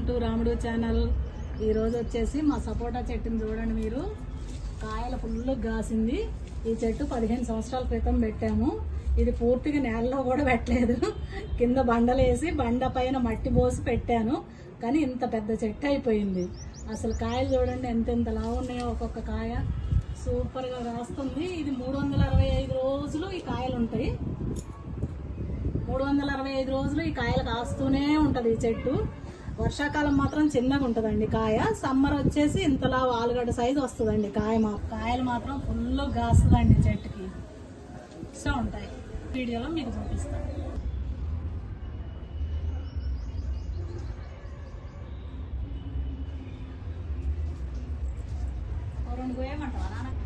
To రాముడు channel. ఈరోజు వచ్చేసి మా సపోటా చెట్టుని చూడండి మీరు, కాయలు ఫుల్ కాసింది. ఈ చెట్టు 15 సంవత్సరాల క్రితం పెట్టాము. ఇది పూర్తిగా నేలలో కూడా పెట్టలేదు, కింద బండలు వేసి బండ పైన మట్టి పోసి పెట్టాను. కానీ ఇంత పెద్ద చెట్టు అయిపోయింది. అసలు కాయలు చూడండి ఎంత లావు ఉన్నాయో, ఒక్కొక్క కాయ సూపర్గా రాస్తుంది. ఇది 365 రోజులు ఈ కాయలు ఉంటాయి. 365 రోజులు ఈ కాయలు కాస్తూనే ఉంటది ఈ చెట్టు. వర్షాకాలం మాత్రం చిన్నగా ఉంటదండి కాయ. సమ్మర్ వచ్చేసి ఇంతలా ఆలుగడ్డ సైజు వస్తుందండి కాయలు మాత్రం ఫుల్ కాస్తుందండి చెట్టుకి. సో ఉంటాయి, వీడియోలో మీకు చూపిస్తాను. రెండు కోయమంటావా నాన్న?